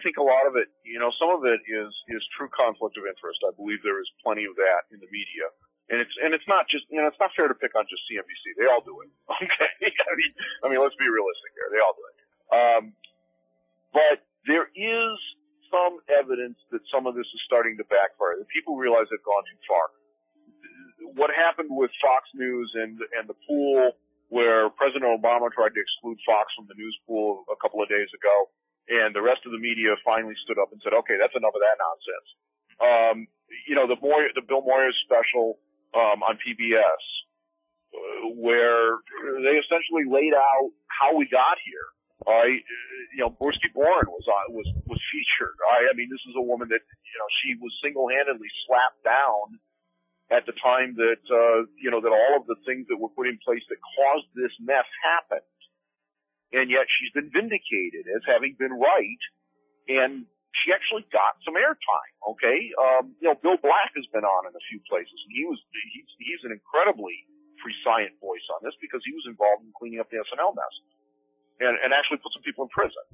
think a lot of it, some of it is true conflict of interest. I believe there is plenty of that in the media. And it's not just, it's not fair to pick on just CNBC. They all do it. Okay. I mean, let's be realistic here. They all do it. But there is some evidence that some of this is starting to backfire, that people realize they've gone too far. What happened with Fox News and the pool where President Obama tried to exclude Fox from the news pool a couple of days ago, and the rest of the media finally stood up and said, okay, that's enough of that nonsense. The Bill Moyers special on PBS, where they essentially laid out how we got here. All right, Borsky Boren was featured. All right, I mean, this is a woman that she was single-handedly slapped down at the time that that all of the things that were put in place that caused this mess happened, and yet she's been vindicated as having been right, and she actually got some airtime. Okay, Bill Black has been on in a few places, and he's an incredibly prescient voice on this because he was involved in cleaning up the SNL mess, and actually put some people in prison.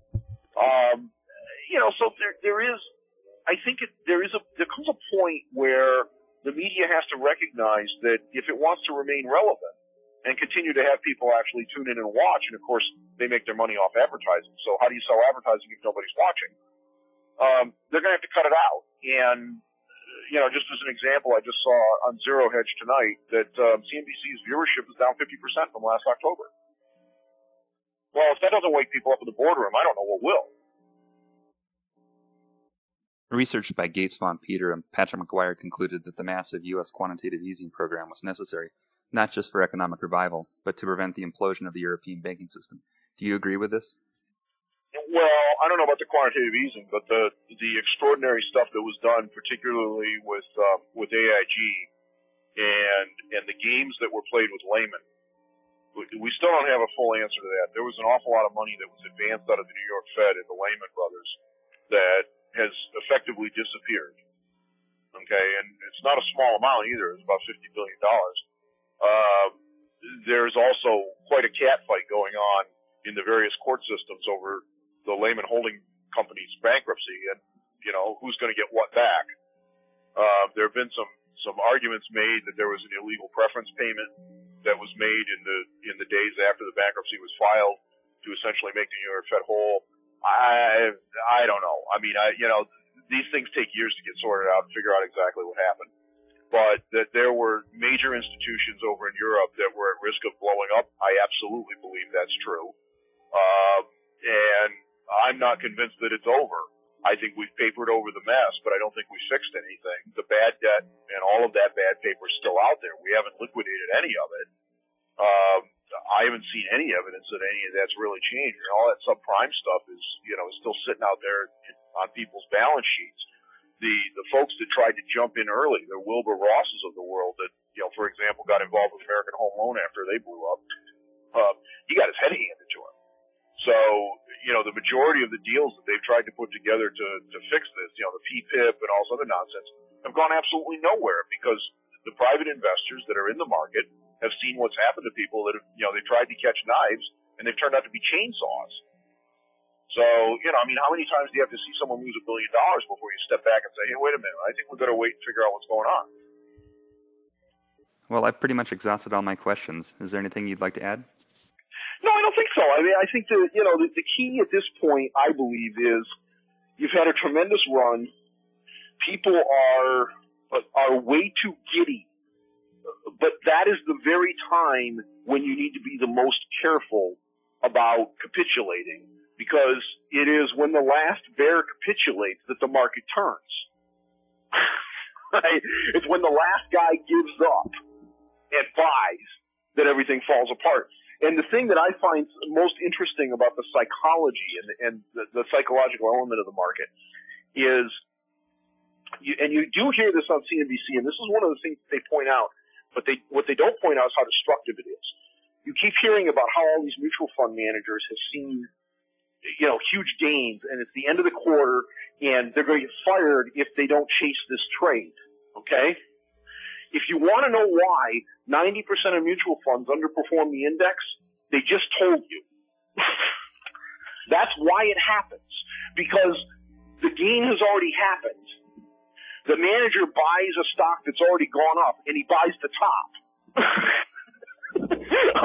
So there is, I think there comes a point where the media has to recognize that if it wants to remain relevant and continue to have people actually tune in and watch, and of course they make their money off advertising. So how do you sell advertising if nobody's watching? They're going to have to cut it out. And, just as an example, I just saw on Zero Hedge tonight that CNBC's viewership is down 50% from last October. Well, if that doesn't wake people up in the boardroom, I don't know what will. Research by Gates von Peter and Patrick McGuire concluded that the massive U.S. quantitative easing program was necessary, not just for economic revival, but to prevent the implosion of the European banking system. Do you agree with this? Well, I don't know about the quantitative easing, but the extraordinary stuff that was done, particularly with AIG and the games that were played with Lehman, we still don't have a full answer to that. There was an awful lot of money that was advanced out of the New York Fed and the Lehman Brothers that has effectively disappeared. Okay, and it's not a small amount either. It's about $50 billion. There's also quite a catfight going on in the various court systems over the Lehman Holding Company's bankruptcy and, who's going to get what back. There have been some arguments made that there was an illegal preference payment that was made in the days after the bankruptcy was filed to essentially make the New York Fed whole. I don't know. I mean, these things take years to get sorted out and figure out exactly what happened. But that there were major institutions over in Europe that were at risk of blowing up, I absolutely believe that's true. And I'm not convinced that it's over. I think we've papered over the mess, but I don't think we fixed anything. The bad debt and all of that bad paper is still out there. We haven't liquidated any of it. I haven't seen any evidence that any of that's really changed. And all that subprime stuff is still sitting out there on people's balance sheets. The folks that tried to jump in early, the Wilbur Rosses of the world that, for example, got involved with American Home Loan after they blew up, he got his head handed to him. So, the majority of the deals that they've tried to put together to fix this, the PPIP and all this other nonsense, have gone absolutely nowhere because the private investors that are in the market have seen what's happened to people that have, they tried to catch knives and they've turned out to be chainsaws. So, how many times do you have to see someone lose $1 billion before you step back and say, hey, wait a minute, I think we've got to wait and figure out what's going on? Well, I've pretty much exhausted all my questions. Is there anything you'd like to add? No, I don't think so. I mean, I think that, the key at this point, I believe, is you've had a tremendous run. People are way too giddy. But that is the very time when you need to be the most careful about capitulating, because it is when the last bear capitulates that the market turns. Right? It's when the last guy gives up and buys that everything falls apart. And the thing that I find most interesting about the psychology and the psychological element of the market is, you do hear this on CNBC, and this is one of the things that they point out, but what they don't point out is how destructive it is. You keep hearing about how all these mutual fund managers have seen, huge gains, and it's the end of the quarter, and they're going to get fired if they don't chase this trade. Okay? If you want to know why 90% of mutual funds underperform the index, they just told you. That's why it happens. Because The gain has already happened. The manager buys a stock that's already gone up, and he buys the top.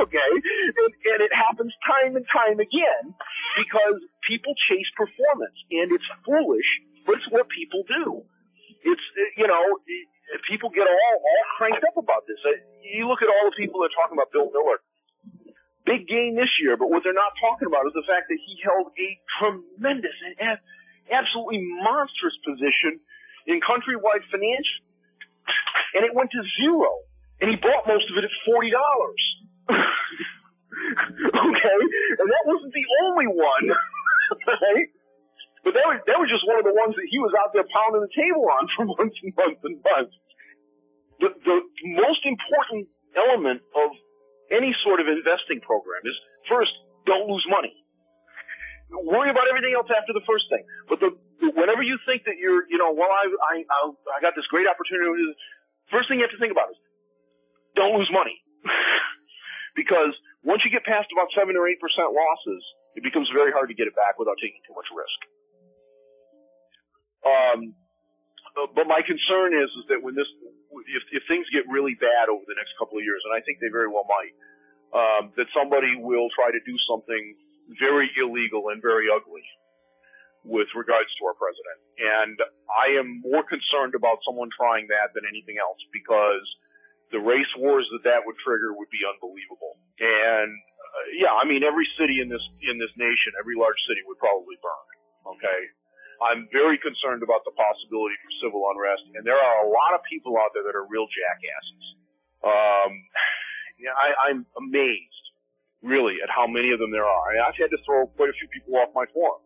Okay? And it happens time and time again because people chase performance, and it's foolish, but it's what people do. It's, people get all cranked up about this. You look at all the people that are talking about Bill Miller. Big gain this year, but what they're not talking about is the fact that he held a tremendous and absolutely monstrous position in Countrywide Finance, and it went to zero, and he bought most of it at $40. Okay? And that wasn't the only one, right? But that was just one of the ones that he was out there pounding the table on for months and months and months. The most important element of any sort of investing program is, first, don't lose money. Worry about everything else after the first thing. But whenever you think that you're, I got this great opportunity, first thing you have to think about is, don't lose money. Because once you get past about 7 or 8% losses, it becomes very hard to get it back without taking too much risk. But my concern is that when if things get really bad over the next couple of years, and I think they very well might, that somebody will try to do something very illegal and very ugly with regards to our president. And I am more concerned about someone trying that than anything else, because the race wars that would trigger would be unbelievable. And every city in this nation, every large city would probably burn. Okay? I'm very concerned about the possibility for civil unrest, and there are a lot of people out there that are real jackasses. I'm amazed, really, at how many of them there are. I've had to throw quite a few people off my forum.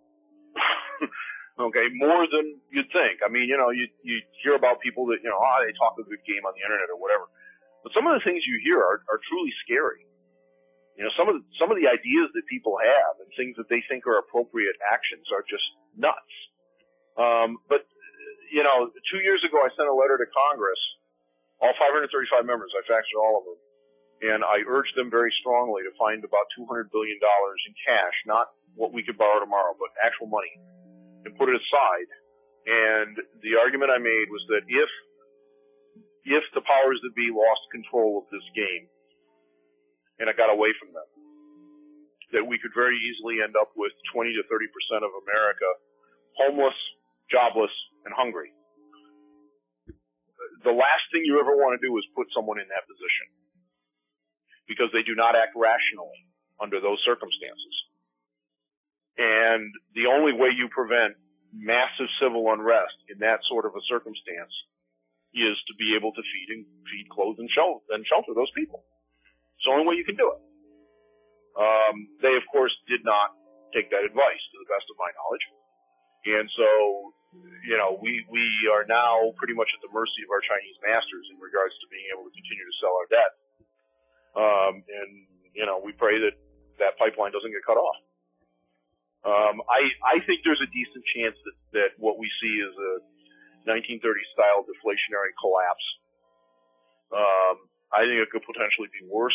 Okay, more than you'd think. You hear about people that, they talk a good game on the internet or whatever. But some of the things you hear are truly scary. Some of the ideas that people have and things that they think are appropriate actions are just nuts. But 2 years ago I sent a letter to Congress, all 535 members, I faxed all of them, and I urged them very strongly to find about $200 billion in cash, not what we could borrow tomorrow, but actual money, and put it aside. And the argument I made was that if the powers that be lost control of this game, and it got away from them, that we could very easily end up with 20 to 30% of America homeless, jobless, and hungry. The last thing you ever want to do is put someone in that position, because they do not act rationally under those circumstances. And the only way you prevent massive civil unrest in that sort of a circumstance is to be able to feed, clothe, and shelter those people. It's the only way you can do it. They, of course, did not take that advice, to the best of my knowledge. And so, we are now pretty much at the mercy of our Chinese masters in regards to being able to continue to sell our debt. We pray that pipeline doesn't get cut off. I think there's a decent chance that what we see is a 1930s style deflationary collapse. I think it could potentially be worse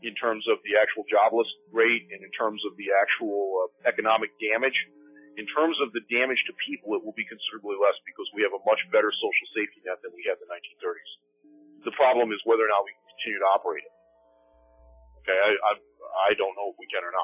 in terms of the actual jobless rate and in terms of the actual economic damage. In terms of the damage to people, it will be considerably less because we have a much better social safety net than we had in the 1930s. The problem is whether or not we can continue to operate it. Okay, I don't know if we can or not.